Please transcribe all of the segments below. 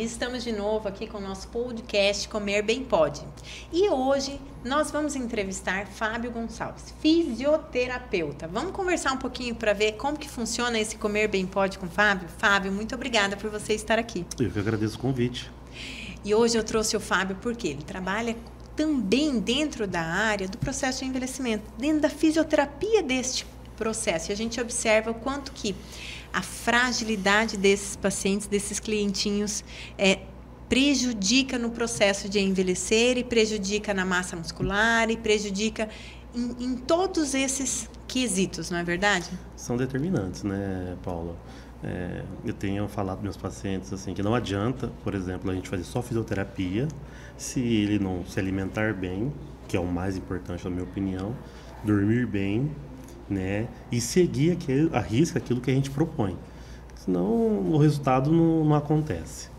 estamos de novo aqui com o nosso podcast Comer Bem Pode. E hoje nós vamos entrevistar Fábio Gonçalves, fisioterapeuta. Vamos conversar um pouquinho para ver como que funciona esse Comer Bem Pode com o Fábio? Fábio, muito obrigada por você estar aqui. Eu que agradeço o convite. E hoje eu trouxe o Fábio porque ele trabalha também dentro da área do processo de envelhecimento, dentro da fisioterapia deste processo. E a gente observa o quanto que a fragilidade desses pacientes, desses clientinhos, prejudica no processo de envelhecer e prejudica na massa muscular e prejudica em todos esses quesitos, não é verdade? São determinantes, né, Paula? Eu tenho falado para meus pacientes assim, que não adianta, por exemplo, a gente fazer só fisioterapia se ele não se alimentar bem, que é o mais importante na minha opinião, dormir bem, né, e seguir a risca aquilo que a gente propõe. Senão o resultado não acontece.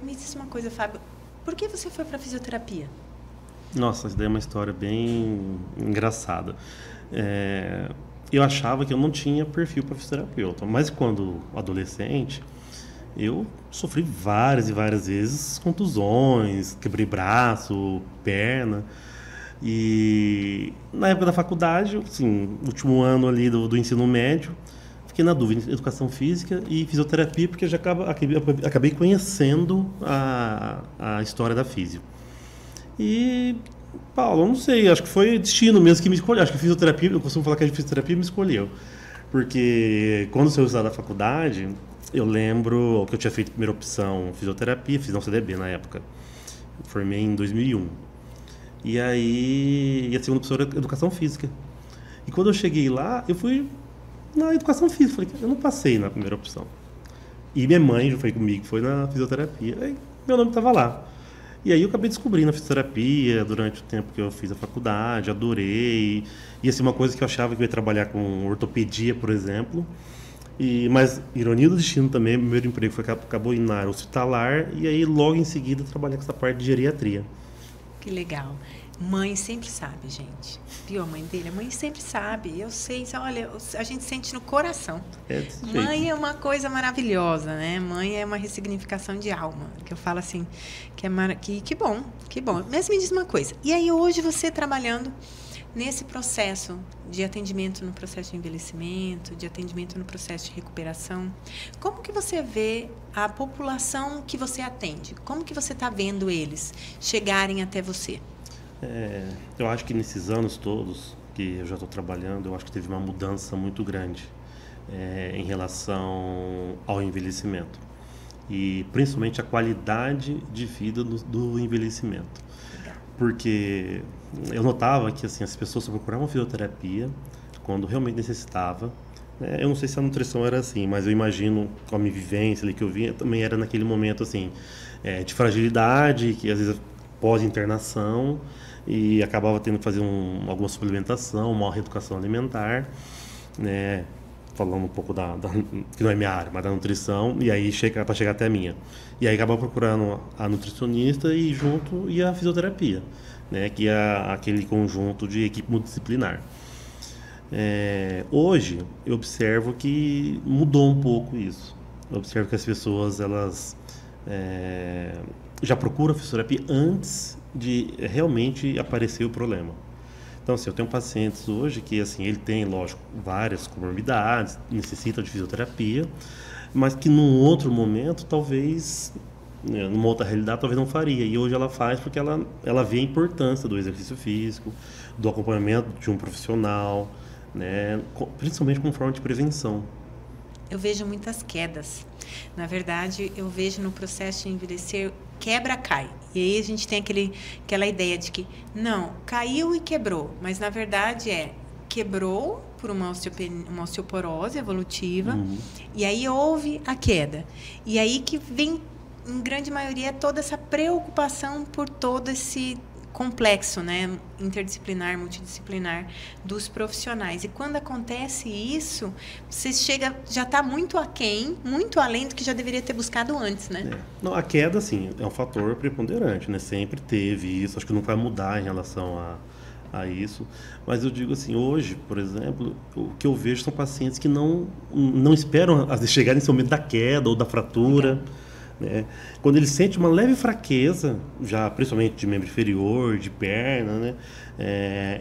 Me diz uma coisa, Fábio, por que você foi para a fisioterapia? Nossa, isso daí é uma história bem engraçada. Eu achava que eu não tinha perfil para fisioterapeuta, mas quando adolescente, eu sofri várias e várias vezes contusões, quebrei braço, perna. E na época da faculdade, assim, último ano ali do ensino médio, fiquei na dúvida, educação física e fisioterapia, porque eu já acabei conhecendo a história da físio. E, Paulo, eu não sei, acho que foi destino mesmo que me escolheu. Acho que fisioterapia, eu costumo falar que a fisioterapia me escolheu. Porque quando eu saí da faculdade, eu lembro que eu tinha feito a primeira opção fisioterapia, fiz um CDB na época. Formei em 2001. E aí, a segunda opção era educação física. E quando eu cheguei lá, eu fui na educação física. Falei, eu não passei na primeira opção. E minha mãe já foi comigo, foi na fisioterapia. Aí meu nome estava lá. E aí eu acabei descobrindo a fisioterapia durante o tempo que eu fiz a faculdade, adorei. E assim, uma coisa que eu achava que eu ia trabalhar com ortopedia, por exemplo. Mas, ironia do destino também, meu primeiro emprego acabou indo na área hospitalar. E aí, logo em seguida, trabalhei com essa parte de geriatria. Que legal. Mãe sempre sabe, gente. Viu a mãe dele? A mãe sempre sabe. Eu sei, olha, a gente sente no coração. Mãe é uma coisa maravilhosa, né? Mãe é uma ressignificação de alma. Que eu falo assim, que bom, que bom. Mas me diz uma coisa. E aí hoje você trabalhando nesse processo de atendimento no processo de envelhecimento, de atendimento no processo de recuperação, como que você vê a população que você atende? Como que você está vendo eles chegarem até você? Eu acho que nesses anos todos que eu já estou trabalhando, eu acho que teve uma mudança muito grande em relação ao envelhecimento. E principalmente a qualidade de vida do envelhecimento. Porque eu notava que assim, as pessoas só procuravam fisioterapia quando realmente necessitava. Eu não sei se a nutrição era assim, mas eu imagino com a minha vivência ali que eu vinha, também era naquele momento assim, de fragilidade, que às vezes pós-internação, e acabava tendo que fazer alguma suplementação, uma reeducação alimentar, né? Falando um pouco que não é minha área, mas da nutrição, e aí para chegar até a minha. E aí acabava procurando a nutricionista e junto a fisioterapia, né? Que é aquele conjunto de equipe multidisciplinar. Hoje eu observo que mudou um pouco isso. Eu observo que as pessoas elas já procuram a fisioterapia antes de realmente aparecer o problema. Então, assim, eu tenho pacientes hoje que, assim, ele tem, lógico, várias comorbidades, necessita de fisioterapia, mas que num outro momento, talvez, numa outra realidade, talvez não faria. E hoje ela faz porque ela vê a importância do exercício físico, do acompanhamento de um profissional, né, principalmente como forma de prevenção. Eu vejo muitas quedas. Na verdade, eu vejo no processo de envelhecer, quebra, cai. E aí a gente tem aquela ideia de que, não, caiu e quebrou. Mas, na verdade, quebrou por uma osteoporose evolutiva, e aí houve a queda. E aí que vem, em grande maioria, toda essa preocupação por todo esse complexo, né, interdisciplinar, multidisciplinar dos profissionais. E quando acontece isso, você já está muito aquém, muito além do que já deveria ter buscado antes, né? Não, a queda, sim, é um fator preponderante, né? Sempre teve isso, acho que não vai mudar em relação a isso. Mas eu digo assim, hoje, por exemplo, o que eu vejo são pacientes que não esperam chegar nesse momento da queda ou da fratura, né? Quando ele sente uma leve fraqueza, já principalmente de membro inferior, de perna, né?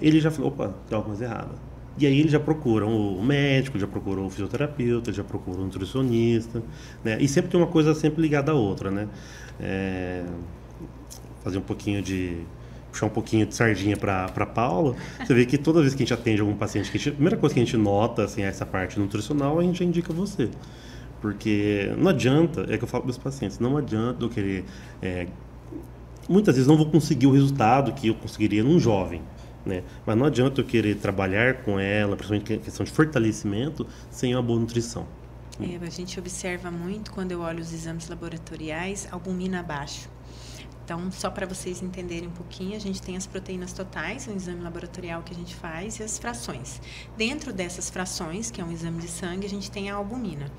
Ele já falou, opa, tem alguma coisa errada. E aí ele já procura o médico, já procura o fisioterapeuta, já procura o nutricionista, né? E sempre tem uma coisa sempre ligada à outra, né? Fazer um pouquinho de... puxar um pouquinho de sardinha para Paula, você vê que toda vez que a gente atende algum paciente, a primeira coisa que a gente nota, assim, essa parte nutricional, a gente já indica você. Porque não adianta, é que eu falo para os pacientes, não adianta eu querer... muitas vezes não vou conseguir o resultado que eu conseguiria num jovem, né? Mas não adianta eu querer trabalhar com ela, principalmente em questão de fortalecimento, sem uma boa nutrição. A gente observa muito, quando eu olho os exames laboratoriais, albumina abaixo. Então, só para vocês entenderem um pouquinho, a gente tem as proteínas totais, um exame laboratorial que a gente faz, e as frações. Dentro dessas frações, que é um exame de sangue, a gente tem a albumina.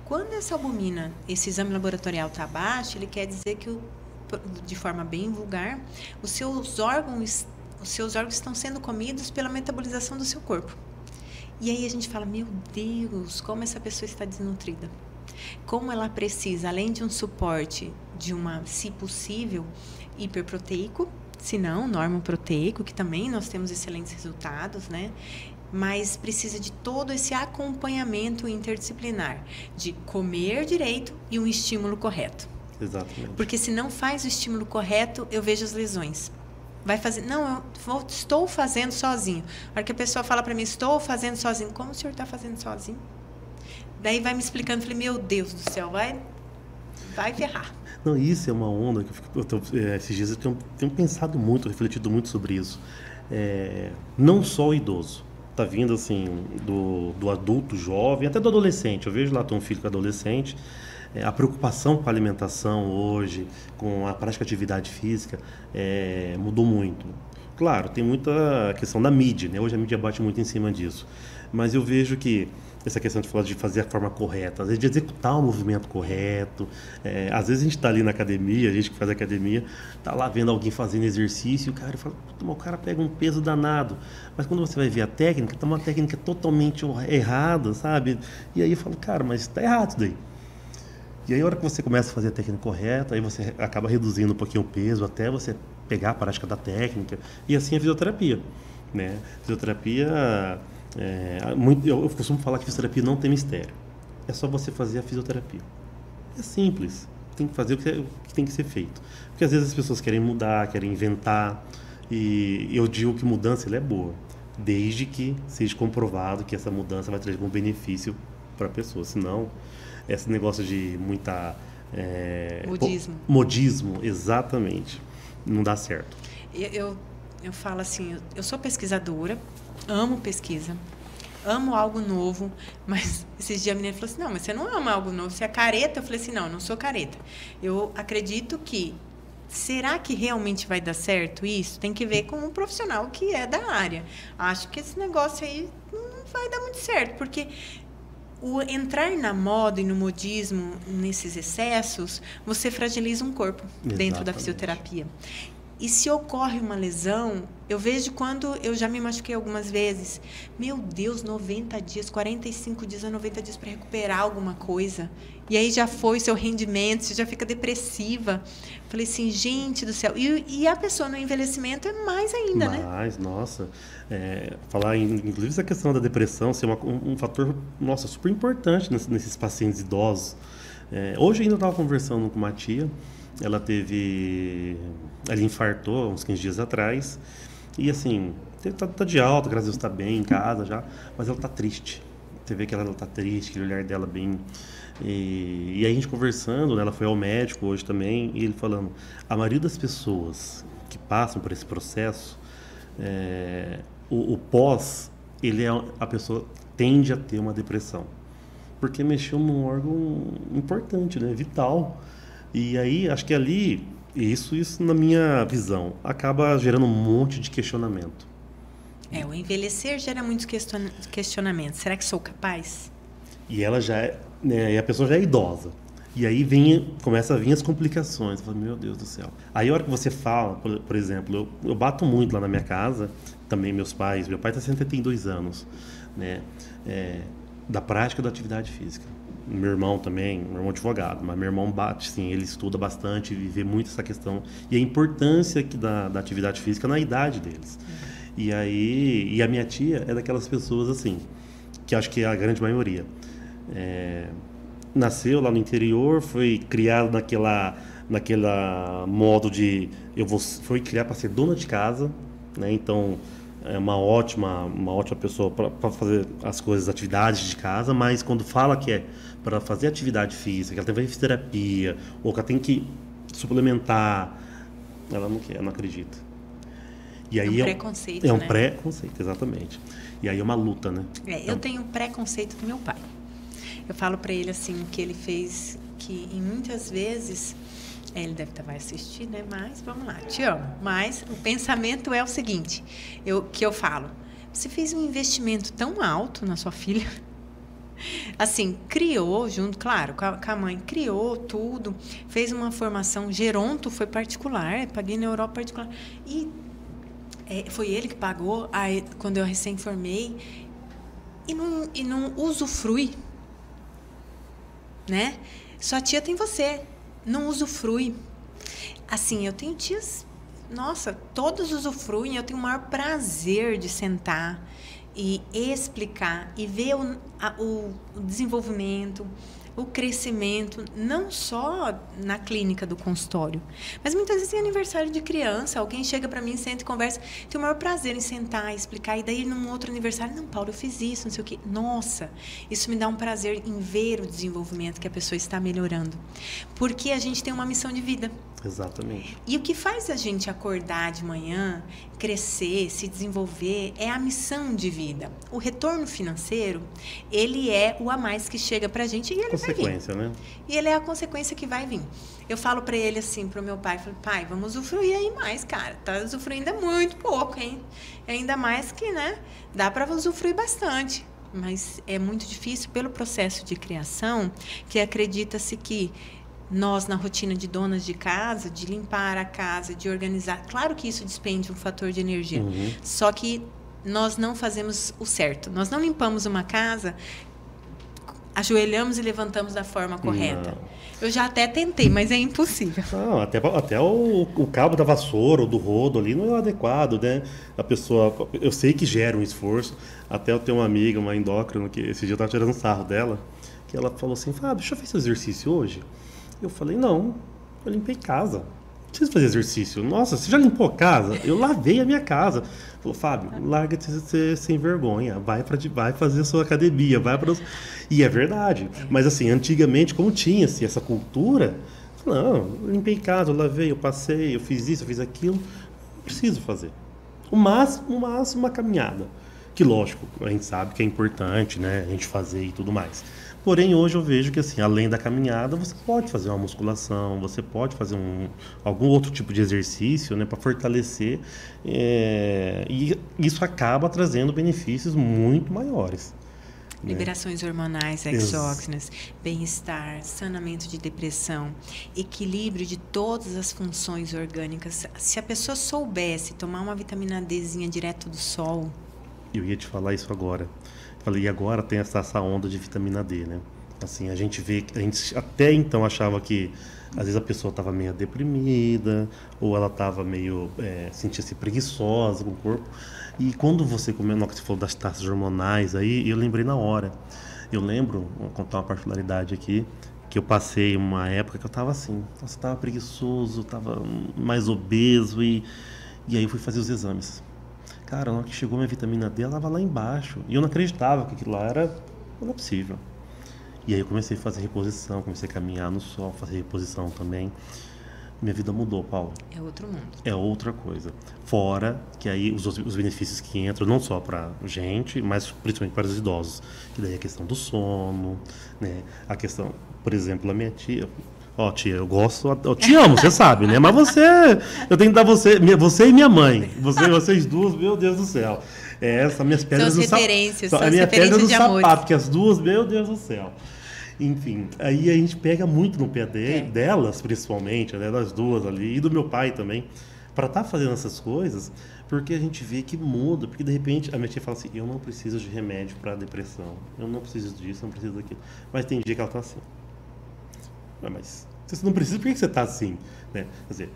Quando essa albumina, esse exame laboratorial está abaixo, ele quer dizer que, de forma bem vulgar, os seus órgãos estão sendo comidos pela metabolização do seu corpo. E aí a gente fala, meu Deus, como essa pessoa está desnutrida. Como ela precisa, além de um suporte de se possível, hiperproteico, se não, normoproteico, que também nós temos excelentes resultados, né? Mas precisa de todo esse acompanhamento interdisciplinar, de comer direito e um estímulo correto. Exatamente. Porque se não faz o estímulo correto, eu vejo as lesões. Vai fazer, não, estou fazendo sozinho. A hora que a pessoa fala para mim, estou fazendo sozinho, como o senhor está fazendo sozinho? Daí vai me explicando, falei, meu Deus do céu, vai ferrar. Não, isso é uma onda que esses dias eu tenho pensado muito, refletido muito sobre isso. Não só o idoso, tá vindo assim do adulto jovem, até do adolescente. Eu vejo lá, tenho um filho que é adolescente, a preocupação com a alimentação hoje, com a prática de atividade física, mudou muito. Claro, tem muita questão da mídia, né? Hoje a mídia bate muito em cima disso. Mas eu vejo que essa questão de fazer a forma correta, às vezes de executar o movimento correto. Às vezes a gente está ali na academia, a gente que faz academia, está lá vendo alguém fazendo exercício, e o cara fala, o cara pega um peso danado. Mas quando você vai ver a técnica, está uma técnica totalmente errada, sabe? E aí eu falo, cara, mas está errado isso daí. E aí a hora que você começa a fazer a técnica correta, aí você acaba reduzindo um pouquinho o peso, até você pegar a prática da técnica. E assim a fisioterapia, né? Fisioterapia... eu costumo falar que fisioterapia não tem mistério. É só você fazer a fisioterapia. É simples. Tem que fazer o que tem que ser feito. Porque às vezes as pessoas querem mudar, querem inventar. E eu digo que mudança ela é boa, desde que seja comprovado que essa mudança vai trazer algum benefício para a pessoa. Senão, esse negócio de muita... modismo, exatamente. Não dá certo. Eu falo assim, eu sou pesquisadora, amo pesquisa, amo algo novo, mas esses dias a menina falou assim, não, mas você não ama algo novo, você é careta? Eu falei assim, não, eu não sou careta. Eu acredito que, será que realmente vai dar certo isso? Tem que ver com um profissional que é da área. Acho que esse negócio aí não vai dar muito certo, porque o entrar na moda e no modismo, nesses excessos, você fragiliza um corpo dentro da fisioterapia. E se ocorre uma lesão, eu vejo quando eu já me machuquei algumas vezes. Meu Deus, 90 dias, 45 dias a 90 dias para recuperar alguma coisa. E aí já foi seu rendimento, você já fica depressiva. Falei assim, gente do céu. E a pessoa no envelhecimento é mais ainda, né? Mais, nossa. Falar, inclusive, essa questão da depressão ser um fator, nossa, super importante nesses pacientes idosos. Hoje ainda eu estava conversando com uma tia. Ela infartou uns 15 dias atrás. E assim, tá de alta, graças a Deus, tá bem em casa já, mas ela tá triste. Você vê que ela tá triste, aquele olhar dela bem... E aí a gente conversando, né, ela foi ao médico hoje também, e ele falando, a maioria das pessoas que passam por esse processo, o pós, a pessoa tende a ter uma depressão. Porque mexeu num órgão importante, né, vital. E aí, acho que ali, isso na minha visão, acaba gerando um monte de questionamento. O envelhecer gera muitos questionamentos. Será que sou capaz? E ela já e a pessoa já é idosa. E aí começa a vir as complicações. Eu falo, meu Deus do céu. Aí a hora que você fala, por exemplo, eu bato muito lá na minha casa, também meu pai está 72 anos, né, da prática da atividade física. meu irmão também, meu irmão é advogado, mas meu irmão bate, sim, ele estuda bastante e vê muito essa questão e a importância da atividade física na idade deles. E aí, e a minha tia é daquelas pessoas assim, que acho que é a grande maioria. Nasceu lá no interior, foi criado naquela modo de foi criar para ser dona de casa, né? Então é uma ótima pessoa para fazer as coisas, atividades de casa, mas quando fala que é para fazer atividade física, que ela tem que fazer fisioterapia, ou que ela tem que suplementar, ela não quer, não acredita. E aí é um preconceito, é um né? preconceito, exatamente. E aí é uma luta, né? Eu tenho um preconceito do meu pai. Eu falo para ele assim que ele fez que em muitas vezes ele deve estar vai assistir, né? Mas vamos lá, te amo. Mas o pensamento é o seguinte, que eu falo: você fez um investimento tão alto na sua filha, assim, criou junto, claro, com a mãe, criou tudo, fez uma formação, geronto foi particular, paguei na Europa particular e foi ele que pagou quando eu recém formei e não usufrui, né? Sua tia tem você, não usufrui. Assim, eu tenho tias, nossa, todos usufruem, eu tenho o maior prazer de sentar e explicar e ver o desenvolvimento, o crescimento, não só na clínica do consultório, mas muitas vezes em aniversário de criança, alguém chega para mim, senta e conversa, tenho o maior prazer em sentar, explicar, e daí num outro aniversário, não, Paulo, eu fiz isso, não sei o quê. Nossa, isso me dá um prazer em ver o desenvolvimento que a pessoa está melhorando, porque a gente tem uma missão de vida. Exatamente. E o que faz a gente acordar de manhã, crescer, se desenvolver, é a missão de vida. O retorno financeiro, ele é o a mais que chega pra gente e ele vai vir. Consequência, né? E ele é a consequência que vai vir. Eu falo pra ele assim, pro meu pai, falo, pai, vamos usufruir aí mais, cara. Tá usufruindo é muito pouco, hein? Ainda mais que, né, dá pra usufruir bastante. Mas é muito difícil pelo processo de criação, que acredita-se que nós, na rotina de donas de casa, de limpar a casa, de organizar, claro que isso despende um fator de energia, só que nós não fazemos o certo. Nós não limpamos uma casa, ajoelhamos e levantamos da forma correta. Não. Eu já até tentei, mas é impossível. Não, até o cabo da vassoura ou do rodo ali não é o adequado, né? A pessoa, eu sei que gera um esforço. Até eu tenho uma amiga, uma endócrina, que esse dia eu estava tirando um sarro dela, que ela falou assim, Fábio, deixa eu fazer exercício hoje. Eu falei, não, eu limpei casa. Não preciso fazer exercício. Nossa, você já limpou a casa? Eu lavei a minha casa. Falou, Fábio, larga de ser sem vergonha. Vai fazer a sua academia. E é verdade. Mas assim, antigamente, como tinha-se essa cultura, não, eu limpei casa, eu lavei, eu passei, eu fiz isso, eu fiz aquilo. Não preciso fazer. O máximo uma caminhada. Que lógico, a gente sabe que é importante, né? A gente fazer e tudo mais. Porém, hoje eu vejo que, assim, além da caminhada, você pode fazer uma musculação, você pode fazer algum outro tipo de exercício, né, para fortalecer, e isso acaba trazendo benefícios muito maiores. Liberações hormonais exógenas, bem-estar, sanamento de depressão, equilíbrio de todas as funções orgânicas. Se a pessoa soubesse tomar uma vitamina Dzinha direto do sol... Eu ia te falar isso agora. Falei, e agora tem essa onda de vitamina D, né? Assim, a gente até então achava que às vezes a pessoa estava meio deprimida, ou ela estava meio, sentia-se preguiçosa com o corpo. E quando você falou das taxas hormonais aí, eu lembrei na hora. Eu lembro, vou contar uma particularidade aqui, que eu passei uma época que eu estava assim, eu estava preguiçoso, estava mais obeso, e aí eu fui fazer os exames. Cara, na hora que chegou minha vitamina D, ela estava lá embaixo. E eu não acreditava que aquilo lá não é possível. E aí eu comecei a fazer reposição, comecei a caminhar no sol, fazer reposição também. Minha vida mudou, Paulo. É outro mundo. É outra coisa. Fora que aí os benefícios que entram, não só para gente, mas principalmente para os idosos. Que daí a questão do sono, né? A questão, por exemplo, a minha tia... Ó, tia, eu te amo, você sabe, né? Mas eu tenho que dar você e minha mãe. Vocês duas, meu Deus do céu. São minhas pedras do sapato. São as minhas pedras do sapato, que as duas, meu Deus do céu. Enfim, aí a gente pega muito no pé delas, principalmente, né, das duas ali, e do meu pai também. para estar fazendo essas coisas, porque a gente vê que muda, porque de repente a minha tia fala assim, eu não preciso de remédio para depressão, eu não preciso disso, eu não preciso daquilo. Mas tem dia que ela tá assim. Mas se você não precisa, por que você tá assim? Né? Quer dizer,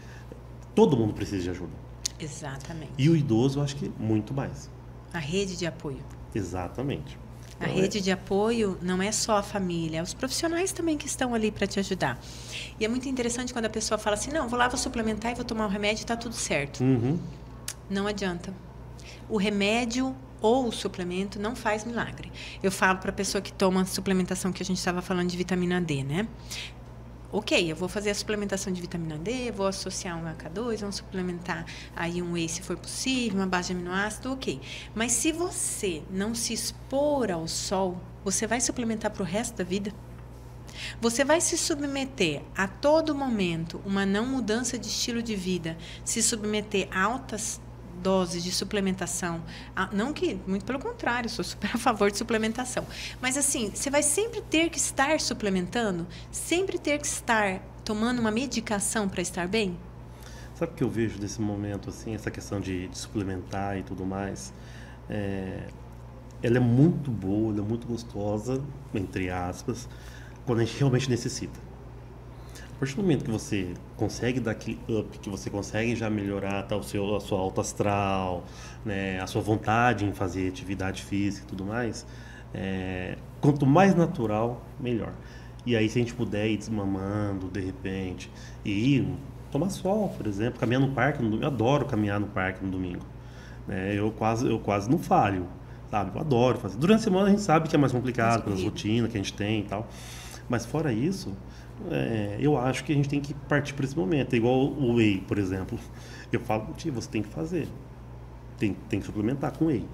todo mundo precisa de ajuda. Exatamente. E o idoso, eu acho que muito mais. A rede de apoio. Exatamente. A rede de apoio não é só a família, é os profissionais também que estão ali para te ajudar. E é muito interessante quando a pessoa fala assim, não, vou lá, vou suplementar e vou tomar o remédio e tá tudo certo. Uhum. Não adianta. O remédio ou o suplemento não faz milagre. Eu falo para a pessoa que toma a suplementação que a gente estava falando de vitamina D, né? Ok, eu vou fazer a suplementação de vitamina D, vou associar um H2, vamos suplementar aí um whey se for possível, uma base de aminoácido, ok. Mas se você não se expor ao sol, você vai suplementar para o resto da vida? Você vai se submeter a todo momento uma não mudança de estilo de vida, se submeter a altas doses de suplementação, não que, muito pelo contrário, sou super a favor de suplementação, mas assim, você vai sempre ter que estar suplementando, sempre ter que estar tomando uma medicação para estar bem? Sabe o que eu vejo desse momento, assim, essa questão de suplementar e tudo mais? Ela é muito boa, ela é muito gostosa, entre aspas, quando a gente realmente necessita. A partir do momento que você consegue dar aquele up, que você consegue já melhorar tá, a sua alta astral, né, a sua vontade em fazer atividade física e tudo mais, quanto mais natural, melhor. E aí, se a gente puder ir desmamando, de repente, e ir tomar sol, por exemplo, caminhar no parque no domingo. Eu adoro caminhar no parque no domingo. Né? Eu quase não falho, sabe? Eu adoro fazer. Durante a semana a gente sabe que é mais complicado, pelas rotinas que a gente tem e tal. Mas fora isso, eu acho que a gente tem que partir para esse momento. É igual o whey, por exemplo. Eu falo, tia, você tem que fazer. Tem que suplementar com whey.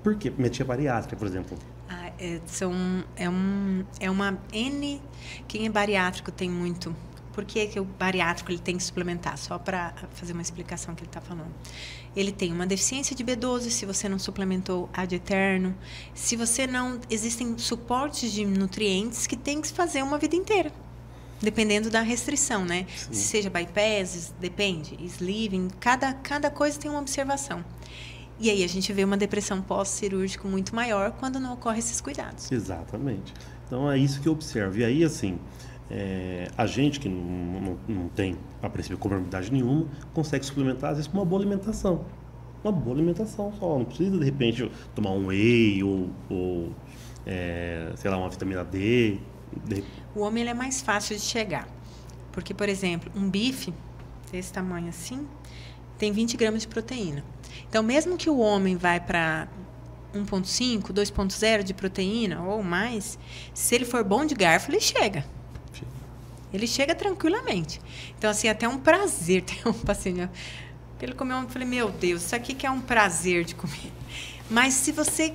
Por quê? Minha tia bariátrica, por exemplo. Uma N... Quem é bariátrico tem muito... Por que o bariátrico ele tem que suplementar? Só para fazer uma explicação que ele está falando. Ele tem uma deficiência de B12, se você não suplementou ad eterno. Se você não... Existem suportes de nutrientes que tem que fazer uma vida inteira. Dependendo da restrição, né? Sim. Seja bypass, depende. Sleeving, cada coisa tem uma observação. E aí a gente vê uma depressão pós-cirúrgico muito maior quando não ocorrem esses cuidados. Exatamente. Então é isso que eu observo. E aí, assim... a gente que não tem, a princípio, comorbidade nenhuma, consegue suplementar, às vezes, com uma boa alimentação. Uma boa alimentação só. Não precisa, de repente, tomar um whey ou sei lá, uma vitamina D. O homem ele é mais fácil de chegar. Porque, por exemplo, um bife desse tamanho assim, tem 20 gramas de proteína. Então, mesmo que o homem vai para 1,5, 2,0 de proteína ou mais, se ele for bom de garfo, ele chega. Ele chega tranquilamente. Então, assim, até um prazer ter um paciente. Ele comeu, eu falei, meu Deus, isso aqui que é um prazer de comer. Mas se você...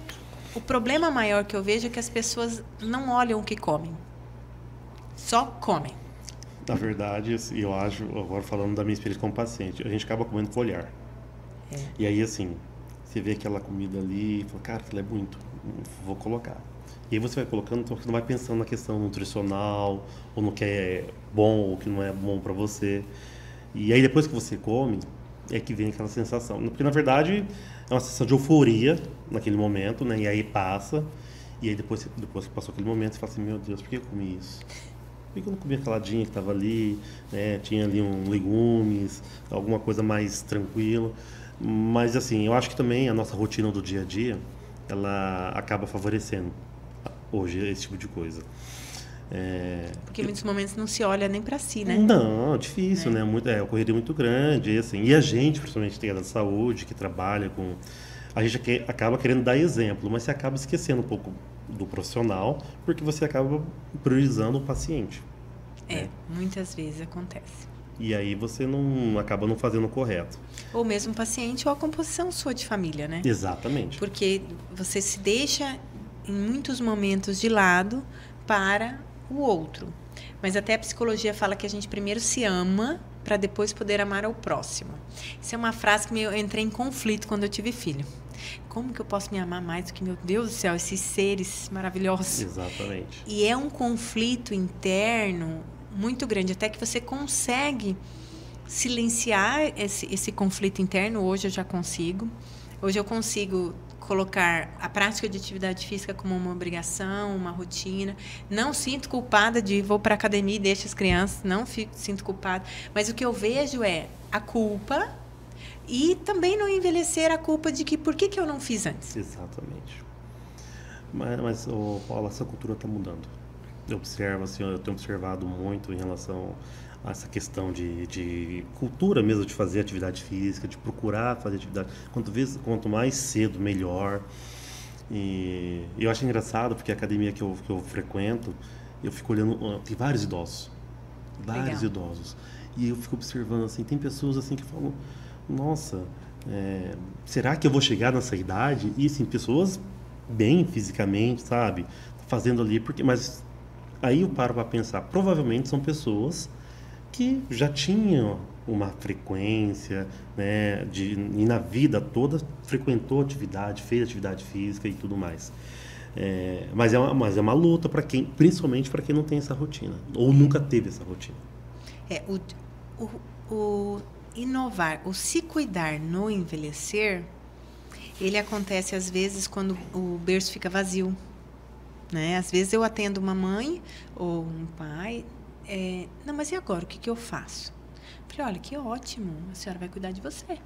O problema maior que eu vejo é que as pessoas não olham o que comem. Só comem. Na verdade, eu acho, agora falando da minha experiência como paciente, a gente acaba comendo com o olhar. E aí, assim, você vê aquela comida ali e fala, cara, aquilo é muito, vou colocar. E aí você vai colocando, então você não vai pensando na questão nutricional, ou no que é bom ou que não é bom para você. E aí depois que você come, é que vem aquela sensação. Porque na verdade é uma sensação de euforia naquele momento, né? E aí passa, e aí depois que passou aquele momento, você fala assim, meu Deus, por que eu comi isso? Por que eu não comi a saladinha que estava ali, né? Tinha ali legumes, alguma coisa mais tranquila. Mas assim, eu acho que também a nossa rotina do dia a dia, ela acaba favorecendo hoje esse tipo de coisa. Porque em muitos momentos não se olha nem para si, né? Não, difícil, né? Uma correria muito grande, e, assim, e a gente, principalmente que é da saúde, que trabalha com... A gente acaba querendo dar exemplo, mas você acaba esquecendo um pouco do profissional, porque você acaba priorizando o paciente. Né? Muitas vezes acontece. E aí você acaba não fazendo o correto. Ou mesmo o paciente ou a composição sua de família, né? Exatamente. Porque você se deixa em muitos momentos de lado para o outro. Mas até a psicologia fala que a gente primeiro se ama para depois poder amar ao próximo. Isso é uma frase que eu entrei em conflito quando eu tive filho. Como que eu posso me amar mais do que, meu Deus do céu, esses seres maravilhosos? Exatamente. E é um conflito interno muito grande, até que você consegue silenciar esse conflito interno. Hoje eu já consigo. Hoje eu consigo colocar a prática de atividade física como uma obrigação, uma rotina. Não sinto culpada de vou para a academia e deixo as crianças. Não sinto culpada. Mas o que eu vejo é a culpa e também não envelhecer a culpa de que por que eu não fiz antes. Exatamente. Mas Paula, essa cultura está mudando. Eu observo, assim, eu tenho observado muito em relação a essa questão de cultura mesmo, de fazer atividade física, de procurar fazer atividade. Quanto mais cedo, melhor. E eu acho engraçado, porque a academia que eu frequento, eu fico olhando, tem vários idosos. Vários idosos. E eu fico observando, assim, tem pessoas assim que falam, nossa, será que eu vou chegar nessa idade? E, assim, pessoas bem fisicamente, sabe? Fazendo ali, mas aí eu paro para pensar, provavelmente são pessoas que já tinham uma frequência, né, e na vida toda frequentou atividade, fez atividade física e tudo mais. Mas é uma luta para quem, principalmente para quem não tem essa rotina, ou nunca teve essa rotina. O inovar, o se cuidar no envelhecer, ele acontece às vezes quando o berço fica vazio, né? Às vezes eu atendo uma mãe ou um pai, não, mas e agora, o que eu faço? Eu falei, olha, que ótimo, a senhora vai cuidar de você.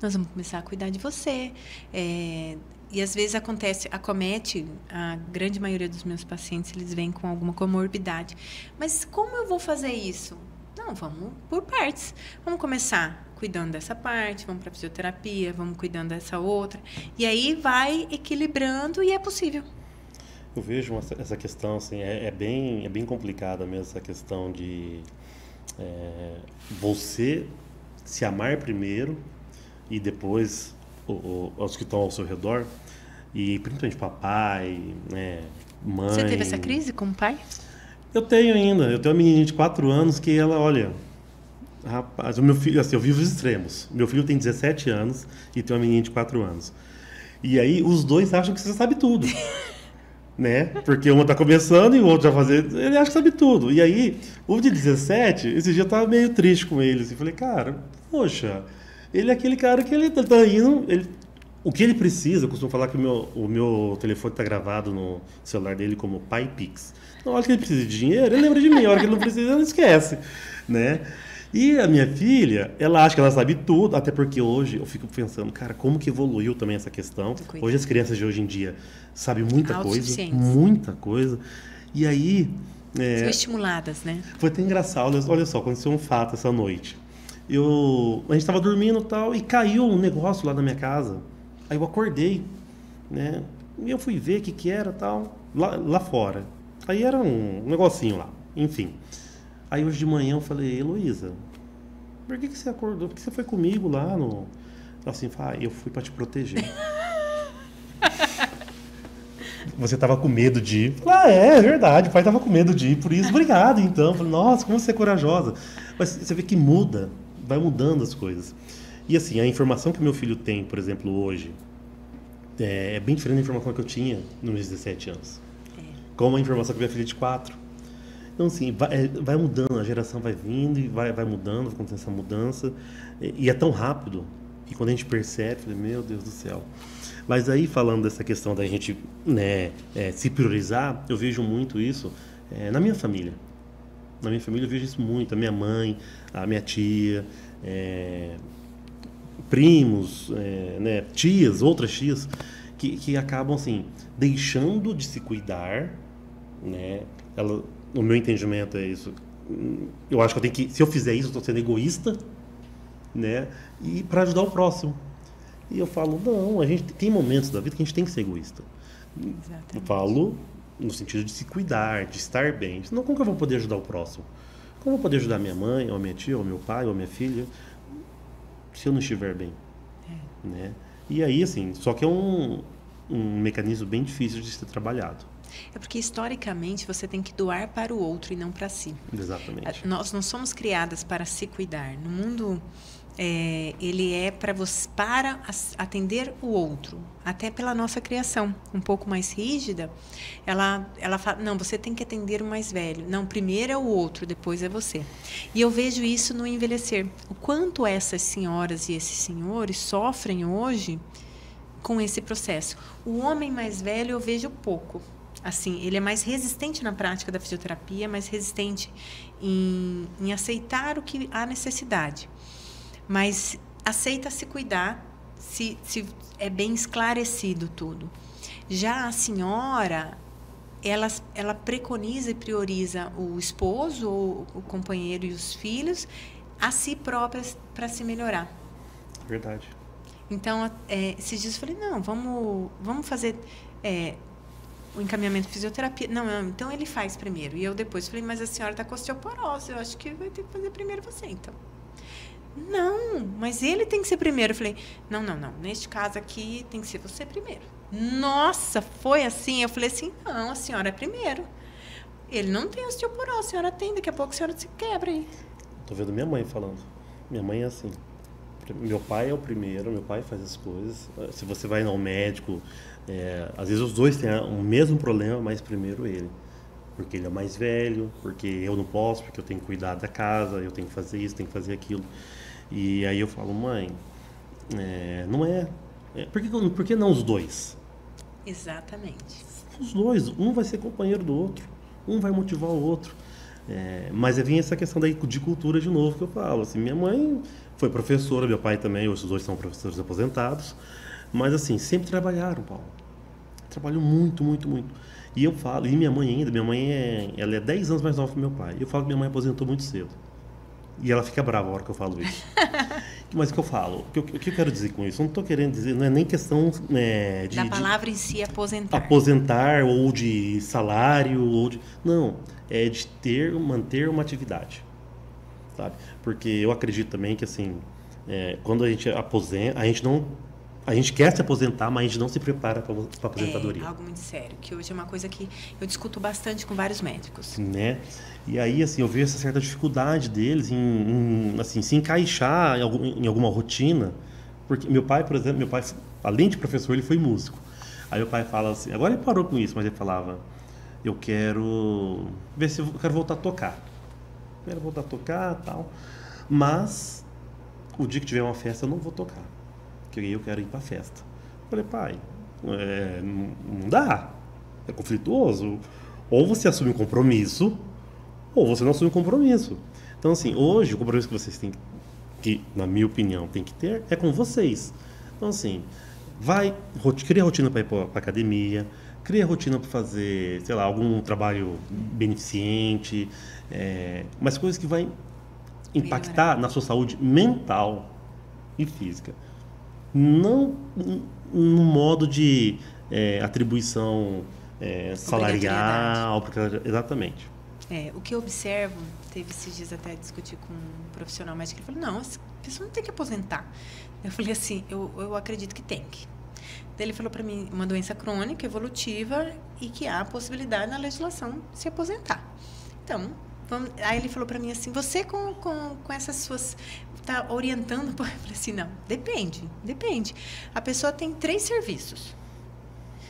Nós vamos começar a cuidar de você. E às vezes acomete a grande maioria dos meus pacientes, eles vêm com alguma comorbidade. Mas como eu vou fazer isso? Não, vamos por partes. Vamos começar cuidando dessa parte, vamos para a fisioterapia, vamos cuidando dessa outra. E aí vai equilibrando e é possível. Eu vejo essa questão, assim, é bem complicada mesmo, essa questão de você se amar primeiro e depois os que estão ao seu redor, e principalmente papai, né, mãe. Você teve essa crise com o pai? Eu tenho ainda. Eu tenho uma menina de 4 anos que ela, olha, rapaz, o meu filho, assim, eu vivo os extremos. Meu filho tem 17 anos e tem uma menina de 4 anos. E aí os dois acham que você sabe tudo. Né? Porque uma tá começando e o outro já fazendo. Ele acha que sabe tudo. E aí, o de 17, esse dia eu tava meio triste com ele. Assim, falei, cara, poxa, ele é aquele cara que ele tá indo. O que ele precisa, eu costumo falar que o meu telefone tá gravado no celular dele como Pai Pix. Na hora que ele precisa de dinheiro, ele lembra de mim. Na hora que ele não precisa, ele esquece. Né? E a minha filha, ela acha que ela sabe tudo, até porque hoje eu fico pensando, cara, como que evoluiu também essa questão. Hoje as crianças de hoje em dia sabem muita coisa. E aí... São estimuladas, né? Foi até engraçado, olha só, aconteceu um fato essa noite. A gente estava dormindo e tal, e caiu um negócio lá na minha casa. Aí eu acordei, né? E eu fui ver o que era tal, lá fora. Aí era um negocinho lá, enfim. Aí hoje de manhã eu falei, Heloísa, por que você acordou? Por que você foi comigo lá no... Assim, eu fui para te proteger. Você estava com medo de ir. É verdade, o pai estava com medo de ir, por isso, obrigado então. Falei, nossa, como você é corajosa. Mas você vê que muda, vai mudando as coisas. E assim, a informação que meu filho tem, por exemplo, hoje, é bem diferente da informação que eu tinha nos meus 17 anos. Como a informação que minha filha de 4. Então, assim, vai mudando, a geração vai vindo e vai mudando, vai acontecendo essa mudança. E é tão rápido. E quando a gente percebe, falei, meu Deus do céu. Mas aí, falando dessa questão da gente, né, se priorizar, eu vejo muito isso na minha família. Na minha família eu vejo isso muito. A minha mãe, a minha tia, primos, né, tias, outras tias, que acabam, assim, deixando de se cuidar, né? O meu entendimento é isso. Eu acho que eu tenho que, se eu fizer isso, eu estou sendo egoísta, né? E para ajudar o próximo. E eu falo, não, a gente tem momentos da vida que a gente tem que ser egoísta. Exatamente. Eu falo no sentido de se cuidar, de estar bem. Senão, como que eu vou poder ajudar o próximo? Como eu vou poder ajudar minha mãe, ou a minha tia, ou meu pai, ou a minha filha, se eu não estiver bem? Né? E aí, assim, só que é um mecanismo bem difícil de ser trabalhado. É porque, historicamente, você tem que doar para o outro e não para si. Exatamente. Nós não somos criadas para se cuidar. No mundo ele é para atender o outro, até pela nossa criação um pouco mais rígida. Ela fala, não, você tem que atender o mais velho. Não, primeiro é o outro, depois é você. E eu vejo isso no envelhecer. O quanto essas senhoras e esses senhores sofrem hoje com esse processo. O homem mais velho eu vejo pouco. Assim, ele é mais resistente na prática da fisioterapia, mais resistente em aceitar o que há necessidade. Mas aceita se cuidar, se é bem esclarecido tudo. Já a senhora, ela preconiza e prioriza o esposo, ou o companheiro e os filhos, a si próprias para se melhorar. Verdade. Então, esses dias eu falei, não, vamos fazer o encaminhamento de fisioterapia. Não, então ele faz primeiro. E eu depois falei, mas a senhora está com osteoporose, eu acho que vai ter que fazer primeiro você, então. Não, mas ele tem que ser primeiro. Eu falei, não. Neste caso aqui tem que ser você primeiro. Nossa, foi assim? Eu falei assim, não, a senhora é primeiro. Ele não tem osteoporose, a senhora tem, daqui a pouco a senhora se quebra aí. Tô vendo minha mãe falando. Minha mãe é assim. Meu pai é o primeiro, meu pai faz as coisas. Se você vai ao médico, às vezes os dois têm o mesmo problema, mas primeiro ele. Porque ele é mais velho, porque eu não posso, porque eu tenho que cuidar da casa, eu tenho que fazer isso, tenho que fazer aquilo. E aí eu falo, mãe, não é... Por que não os dois? Exatamente. Os dois, um vai ser companheiro do outro, um vai motivar o outro. Mas vem essa questão daí de cultura de novo que eu falo. Assim, minha mãe foi professora, meu pai também, os dois são professores aposentados. Mas assim, sempre trabalharam, Paulo. Trabalham muito, muito, muito. E eu falo, e minha mãe ainda, ela é 10 anos mais nova que meu pai. Eu falo que minha mãe aposentou muito cedo. E ela fica brava a hora que eu falo isso. Mas o que eu falo? O que eu quero dizer com isso? Eu não estou querendo dizer, não é nem questão da palavra em si, aposentar. Aposentar, ou de salário, não, é de manter uma atividade. Sabe? Porque eu acredito também que, assim, quando a gente aposenta, a gente quer se aposentar, mas a gente não se prepara para a aposentadoria. É algo muito sério, que hoje é uma coisa que eu discuto bastante com vários médicos. Né? E aí, assim, eu vejo essa certa dificuldade deles em assim, se encaixar em alguma rotina. Porque meu pai, por exemplo, além de professor, ele foi músico. Aí meu pai fala assim, agora ele parou com isso, mas ele falava, eu quero voltar a tocar. Quero voltar a tocar e tal. Mas, o dia que tiver uma festa, eu não vou tocar. Porque eu quero ir para a festa. Eu falei, pai, não dá. É conflituoso. Ou você assume um compromisso, ou você não assume um compromisso. Então, assim, hoje, o compromisso que vocês têm que, na minha opinião, tem que ter, é com vocês. Então, assim, cria rotina para ir para academia, cria rotina para fazer, sei lá, algum trabalho beneficente, mas coisas que vai impactar na sua saúde mental e física. Não no modo de atribuição salarial, exatamente. O que eu observo, teve esses dias até discutir com um profissional médico, ele falou, não, essa pessoa não tem que aposentar. Eu falei assim, eu acredito que tem que. Daí ele falou para mim, uma doença crônica, evolutiva, e que há a possibilidade na legislação de se aposentar. Então, aí ele falou para mim assim, você com essas suas... Está orientando? Eu falei assim, não, depende. A pessoa tem 3 serviços.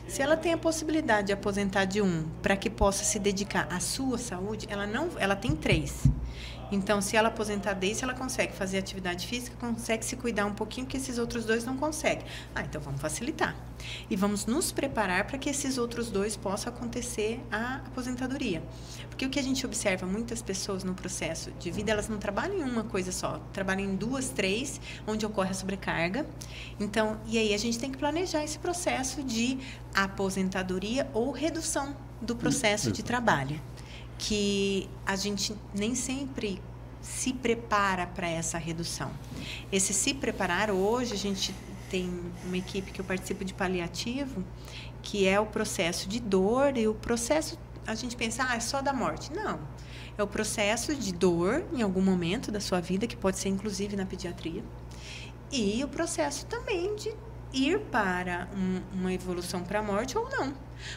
Se ela tem a possibilidade de aposentar de um para que possa se dedicar à sua saúde, ela tem 3. Então, se ela aposentar desse, ela consegue fazer atividade física, consegue se cuidar um pouquinho, que esses outros 2 não conseguem. Então vamos facilitar. E vamos nos preparar para que esses outros 2 possam acontecer a aposentadoria. Porque o que a gente observa, muitas pessoas no processo de vida, elas não trabalham em uma coisa só, trabalham em 2, 3, onde ocorre a sobrecarga. Então, e aí a gente tem que planejar esse processo de aposentadoria ou redução do processo de trabalho. Que a gente nem sempre se prepara para essa redução. Esse se preparar, hoje a gente tem uma equipe que eu participo de paliativo, que é o processo de dor, e o processo, a gente pensa, é só da morte. Não, é o processo de dor em algum momento da sua vida, que pode ser inclusive na pediatria, e o processo também de ir para uma evolução para a morte ou não.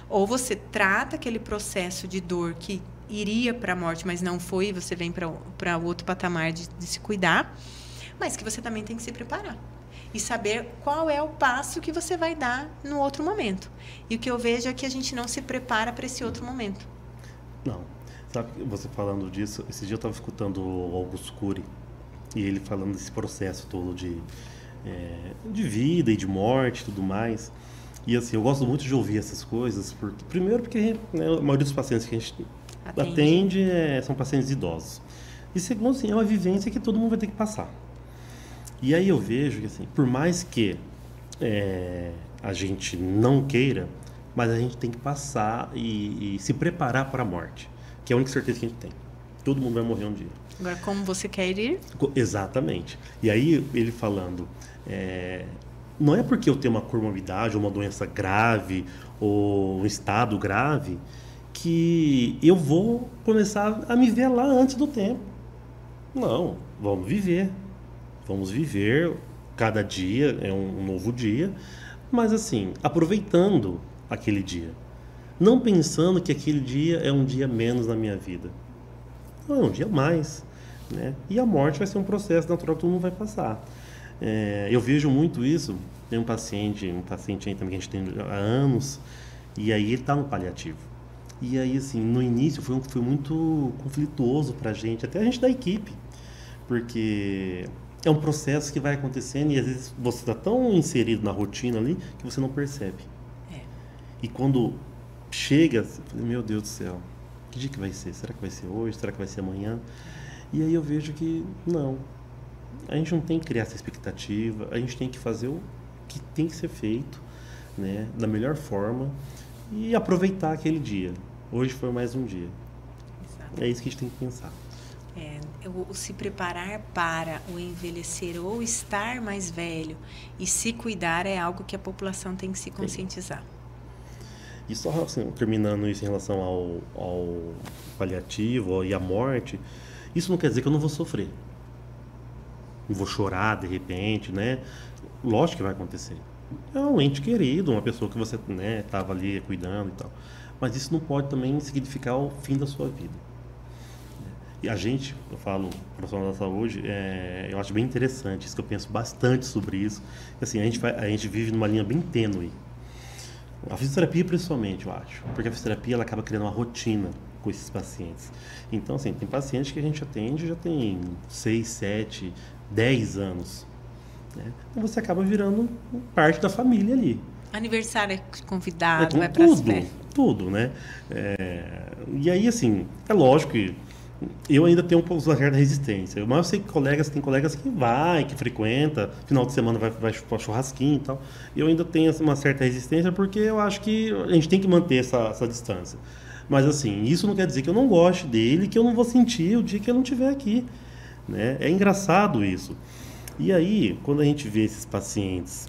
Ou você trata aquele processo de dor que iria para a morte, mas não foi, você vem para o outro patamar de se cuidar. mas que você também tem que se preparar. E saber qual é o passo que você vai dar no outro momento. E o que eu vejo é que a gente não se prepara para esse outro momento. Não. Sabe, você falando disso, esse dia eu estava escutando o Augusto Cury, e ele falando desse processo todo de vida e de morte e tudo mais. E assim, eu gosto muito de ouvir essas coisas, primeiro porque, né, a maioria dos pacientes que a gente atende são pacientes idosos. E segundo, assim, é uma vivência que todo mundo vai ter que passar. E aí eu vejo que, assim, por mais que a gente não queira, mas a gente tem que passar e se preparar para a morte, que é a única certeza que a gente tem. Todo mundo vai morrer um dia. Agora, como você quer ir? Exatamente. E aí ele falando, não é porque eu tenho uma comorbidade, ou uma doença grave, ou um estado grave, que eu vou começar a me ver lá antes do tempo. Não, vamos viver. Vamos viver, cada dia é um novo dia, mas assim, aproveitando aquele dia. Não pensando que aquele dia é um dia menos na minha vida. Não, é um dia mais, né? E a morte vai ser um processo natural que todo mundo vai passar. Eu vejo muito isso. Tem um paciente aí também que a gente tem há anos, e aí ele está no paliativo. E aí, assim, no início foi muito conflituoso para a gente, até a gente da equipe, porque é um processo que vai acontecendo e às vezes você está tão inserido na rotina ali que você não percebe. E quando chega, você fala, meu Deus do céu, que dia que vai ser? Será que vai ser hoje? Será que vai ser amanhã? E aí eu vejo que não. A gente não tem que criar essa expectativa, a gente tem que fazer o que tem que ser feito, né, da melhor forma e aproveitar aquele dia. Hoje foi mais um dia. Exato. É isso que a gente tem que pensar. O se preparar para o envelhecer ou estar mais velho e se cuidar é algo que a população tem que se conscientizar. E só assim, terminando isso em relação ao paliativo e à morte, isso não quer dizer que eu não vou sofrer. Não vou chorar de repente, né? Lógico que vai acontecer. É um ente querido, uma pessoa que você, né, estava ali cuidando e tal. Mas isso não pode também significar o fim da sua vida. E a gente, eu falo, profissional da saúde, eu acho bem interessante isso, que eu penso bastante sobre isso. Assim, a gente vive numa linha bem tênue. A fisioterapia, principalmente, eu acho. Porque a fisioterapia, ela acaba criando uma rotina com esses pacientes. Então, assim, tem pacientes que a gente atende já tem 6, 7, 10 anos. Né? Então, você acaba virando parte da família ali. Aniversário é convidado, vai para as festas. Tudo, né? E aí, assim, é lógico que eu ainda tenho um pouco de certa resistência. Mas eu sei que tem colegas que frequenta, final de semana vai para churrasquinho e tal. Eu ainda tenho uma certa resistência porque eu acho que a gente tem que manter essa distância. Mas assim, isso não quer dizer que eu não goste dele, que eu não vou sentir o dia que ele não estiver aqui. Né? É engraçado isso. E aí, quando a gente vê esses pacientes,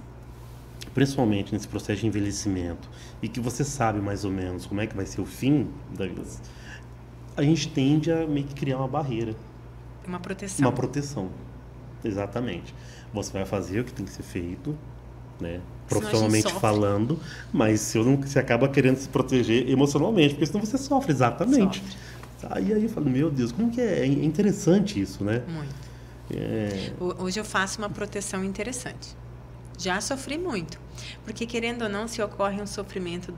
principalmente nesse processo de envelhecimento, e que você sabe mais ou menos como é que vai ser o fim da vida, a gente tende a meio que criar uma barreira. Uma proteção. Uma proteção, exatamente. Você vai fazer o que tem que ser feito, né? Profissionalmente falando, mas você acaba querendo se proteger emocionalmente, porque senão você sofre, exatamente. Sofre. E aí eu falo, meu Deus, como que é interessante isso, né? Muito. Hoje eu faço uma proteção interessante. Já sofri muito, porque querendo ou não, se ocorre um sofrimento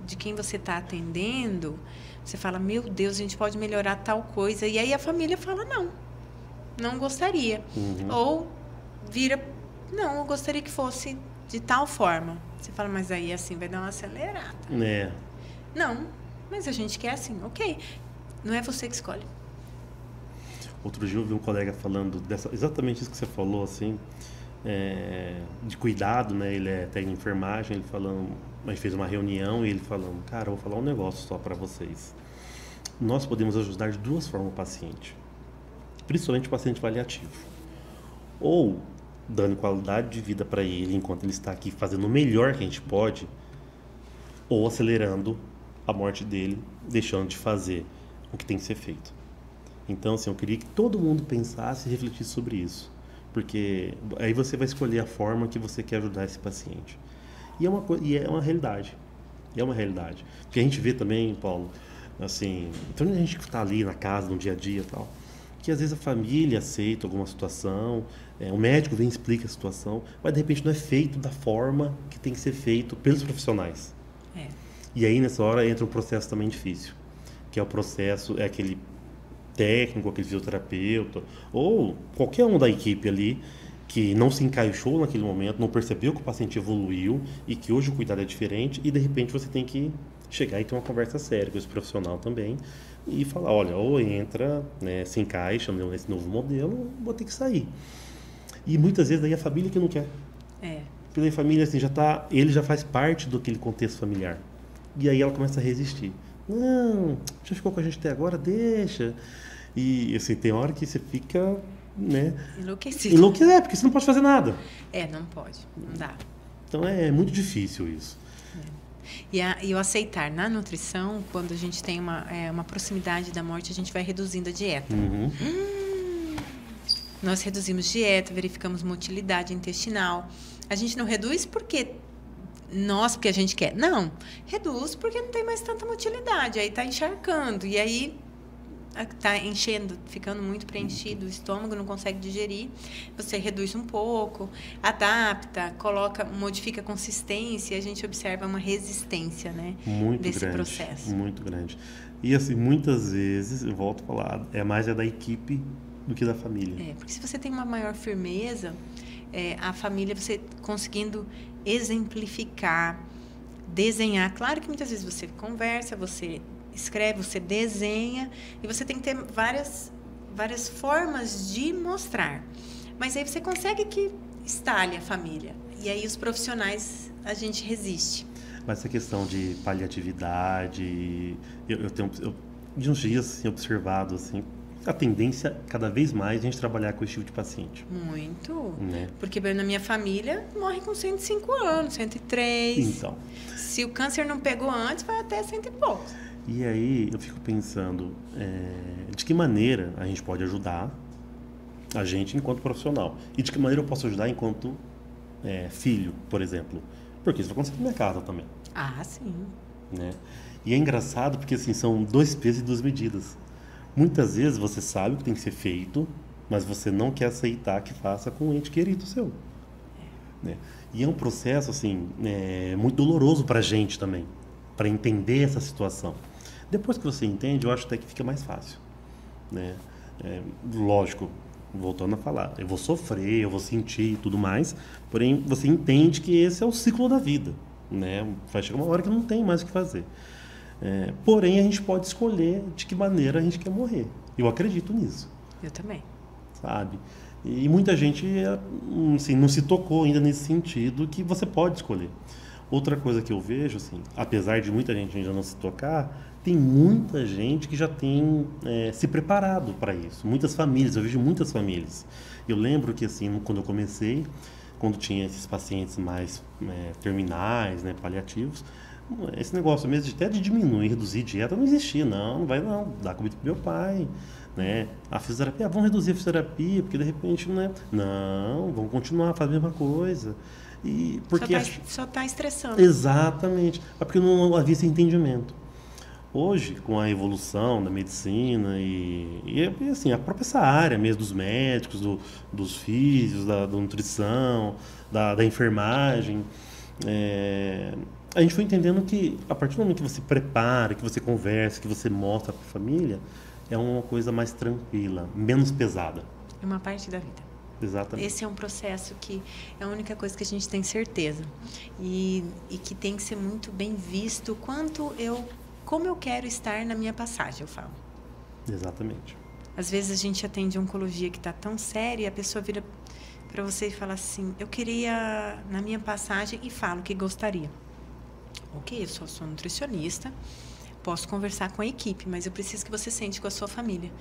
de quem você está atendendo, você fala, meu Deus, a gente pode melhorar tal coisa. E aí a família fala, não gostaria. Uhum. Ou vira, não, eu gostaria que fosse de tal forma. Você fala, mas aí assim vai dar uma acelerada. Não, mas a gente quer assim, ok. Não é você que escolhe. Outro dia eu vi um colega falando exatamente isso que você falou, assim, de cuidado, né? Ele é técnico de enfermagem, ele falando, a gente fez uma reunião e ele falando, cara, eu vou falar um negócio só para vocês. Nós podemos ajudar de duas formas o paciente, principalmente o paciente paliativo. Ou dando qualidade de vida para ele enquanto ele está aqui fazendo o melhor que a gente pode, ou acelerando a morte dele, deixando de fazer o que tem que ser feito. Então, assim, eu queria que todo mundo pensasse e refletisse sobre isso. Porque aí você vai escolher a forma que você quer ajudar esse paciente. E é uma realidade. É uma realidade. Porque a gente vê também, Paulo, assim, então a gente está ali na casa, no dia a dia e tal, que às vezes a família aceita alguma situação, o médico vem e explica a situação, mas de repente não é feito da forma que tem que ser feito pelos profissionais. É. E aí nessa hora entra um processo também difícil, que é o processo, é aquele técnico, aquele fisioterapeuta, ou qualquer um da equipe ali, que não se encaixou naquele momento, não percebeu que o paciente evoluiu e que hoje o cuidado é diferente, e de repente você tem que chegar e ter uma conversa séria com esse profissional também e falar, olha, ou entra, né, se encaixa nesse novo modelo, ou vou ter que sair. E muitas vezes daí a família que não quer. Porque daí a família assim, ele já faz parte daquele contexto familiar. E aí ela começa a resistir. Não, já ficou com a gente até agora, deixa. E assim, tem hora que você fica, né, enlouquecido. Porque você não pode fazer nada. Não pode, não dá. Então é muito difícil isso. E o aceitar na nutrição, quando a gente tem uma proximidade da morte, a gente vai reduzindo a dieta. Nós reduzimos dieta, verificamos motilidade intestinal. A gente não reduz porque a gente quer. Não, reduz porque não tem mais tanta motilidade. Aí está encharcando. E aí está enchendo, ficando muito preenchido, o estômago não consegue digerir. Você reduz um pouco, adapta, modifica a consistência e a gente observa uma resistência, né, desse processo. Muito grande. E assim, muitas vezes, eu volto a falar, é mais da equipe do que da família. Porque se você tem uma maior firmeza, a família, você conseguindo exemplificar, desenhar. Claro que muitas vezes você conversa, você escreve, você desenha, e você tem que ter várias formas de mostrar. Mas aí você consegue que estale a família. E aí os profissionais, a gente resiste. Mas essa questão de paliatividade, eu tenho de uns dias assim, observado assim, a tendência cada vez mais a gente trabalhar com esse tipo de paciente. Muito. Né? Porque na minha família morre com 105 anos, 103. Então. Se o câncer não pegou antes, vai até 100 e poucos. E aí eu fico pensando de que maneira a gente pode ajudar a gente enquanto profissional. E de que maneira eu posso ajudar enquanto filho, por exemplo. Porque isso vai acontecer na minha casa também. Sim. Né? E é engraçado porque assim, são 2 pesos e 2 medidas. Muitas vezes você sabe o que tem que ser feito, mas você não quer aceitar que faça com um ente querido seu. Né? E é um processo assim, muito doloroso para a gente também, para entender essa situação. Depois que você entende, eu acho até que fica mais fácil. Né? Lógico, voltando a falar, eu vou sofrer, eu vou sentir e tudo mais, porém você entende que esse é o ciclo da vida. Né? Vai chegar uma hora que não tem mais o que fazer. Porém, a gente pode escolher de que maneira a gente quer morrer. Eu acredito nisso. Eu também. Sabe? E muita gente assim, não se tocou ainda nesse sentido que você pode escolher. Outra coisa que eu vejo, assim, apesar de muita gente ainda não se tocar, tem muita gente que já tem se preparado para isso. Muitas famílias, eu vejo muitas famílias. Eu lembro que, assim, quando eu comecei, quando tinha esses pacientes mais terminais, né, paliativos, esse negócio mesmo até de diminuir, reduzir dieta não existia, não vai não, dá comida pro meu pai, né? A fisioterapia, vamos reduzir a fisioterapia, porque de repente não, vamos continuar, fazer a mesma coisa. E porque só tá estressando. Exatamente, porque não havia esse entendimento. Hoje, com a evolução da medicina e assim, a própria essa área mesmo dos médicos, dos físios, da nutrição, da enfermagem, a gente foi entendendo que a partir do momento que você prepara, que você conversa, que você mostra para a família, é uma coisa mais tranquila, menos pesada. É uma parte da vida. Exatamente. Esse é um processo que é a única coisa que a gente tem certeza. E que tem que ser muito bem visto como eu quero estar na minha passagem, eu falo. Exatamente. Às vezes a gente atende oncologia que está tão séria e a pessoa vira para você e fala assim, eu queria na minha passagem, e falo que gostaria. Ok, eu sou nutricionista, posso conversar com a equipe, mas eu preciso que você sente com a sua família.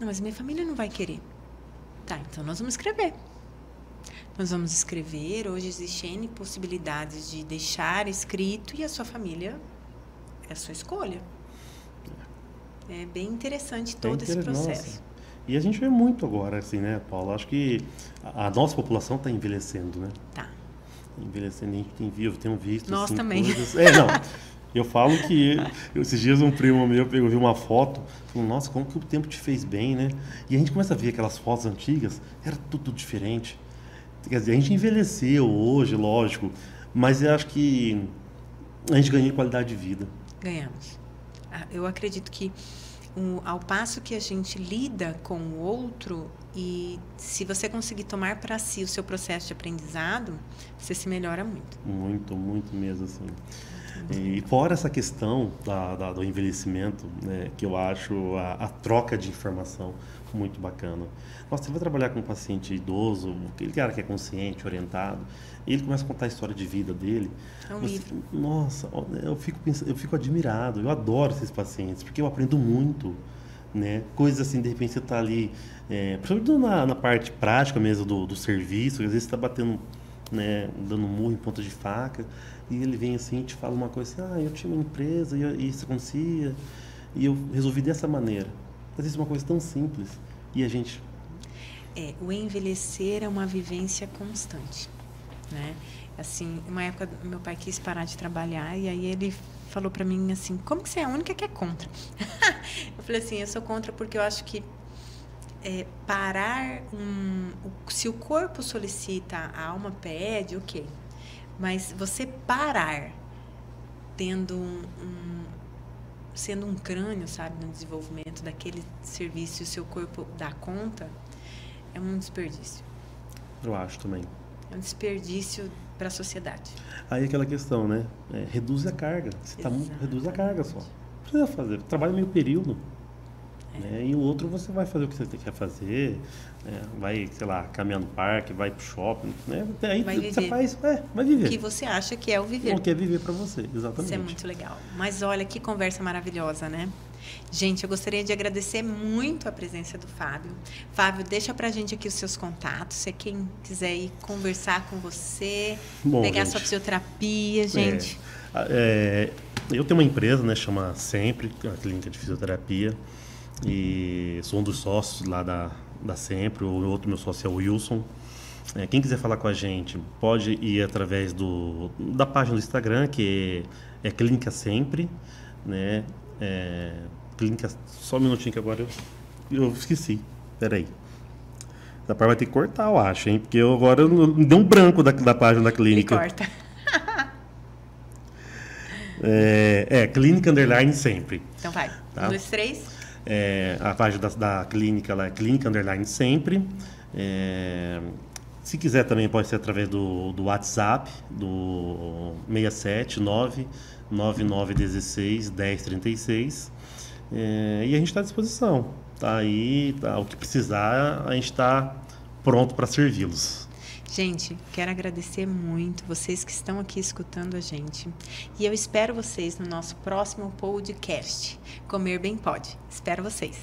Não, mas minha família não vai querer. Tá, então nós vamos escrever. Nós vamos escrever, hoje existem N possibilidades de deixar escrito e a sua família é a sua escolha. É bem interessante todo esse processo. Nossa. E a gente vê muito agora, assim, né, Paula? Acho que a nossa população está envelhecendo, né? Tá. Envelhecendo, a gente tem visto, nós assim, também. Coisas... Eu falo que esses dias um primo meu pegou, viu uma foto, falou, nossa, como que o tempo te fez bem, né? E a gente começa a ver aquelas fotos antigas, era tudo diferente. Quer dizer, a gente envelheceu hoje, lógico, mas eu acho que a gente ganhou em qualidade de vida. Ganhamos. Eu acredito que ao passo que a gente lida com o outro, e se você conseguir tomar para si o seu processo de aprendizado, você se melhora muito. Muito, muito mesmo, assim. E fora essa questão do envelhecimento, né, que eu acho a troca de informação muito bacana. Nossa, você vai trabalhar com um paciente idoso, aquele cara que é consciente, orientado, e ele começa a contar a história de vida dele. É um livro. Nossa, eu fico admirado, eu adoro esses pacientes, porque eu aprendo muito, né? Coisas assim, de repente você está ali, principalmente na parte prática mesmo do serviço, às vezes você está batendo, né, dando murro em ponta de faca, e ele vem assim e te fala uma coisa assim, eu tinha uma empresa e isso acontecia, e eu resolvi dessa maneira. Às vezes é uma coisa tão simples, e a gente... O envelhecer é uma vivência constante, né? Assim, uma época meu pai quis parar de trabalhar e aí ele falou para mim assim, como que você é a única que é contra? Eu falei assim, eu sou contra porque eu acho que parar, se o corpo solicita, a alma pede, ok. Mas você parar tendo sendo um crânio, sabe, no desenvolvimento daquele serviço e o seu corpo dá conta, é um desperdício. Eu acho também. É um desperdício para a sociedade. Aí aquela questão, né? Reduz a carga. Reduz a carga só. Não precisa fazer. Trabalha meio período. Né? E o outro você vai fazer o que você quer fazer. Vai, sei lá, caminhar no parque, vai pro shopping. Né? Aí vai viver. Você faz, vai viver. O que você acha que é o viver. O que é viver para você, exatamente. Isso é muito legal. Mas olha, que conversa maravilhosa, né? Gente, eu gostaria de agradecer muito a presença do Fábio. Fábio, deixa pra gente aqui os seus contatos. Se quem quiser ir conversar com você, pegar sua fisioterapia, gente. Eu tenho uma empresa, né, chama Sempre, a clínica de fisioterapia. E sou um dos sócios lá da Sempre. O outro meu sócio é o Wilson. Quem quiser falar com a gente, pode ir através da página do Instagram, que é Clínica Sempre, né? Clínica, só um minutinho que agora eu esqueci. Peraí. Da parte vai ter que cortar, eu acho, hein? Porque agora me deu um branco da página da clínica. Ele corta. Clínica _ Sempre. Então vai. Tá? 1, 2, 3. A página da clínica lá é Clínica _ Sempre. Se quiser também pode ser através do WhatsApp, do 679 9916 1036. E a gente está à disposição. Tá aí, o que precisar, a gente está pronto para servi-los. Gente, quero agradecer muito vocês que estão aqui escutando a gente. E eu espero vocês no nosso próximo podcast. Comer Bem Pode. Espero vocês.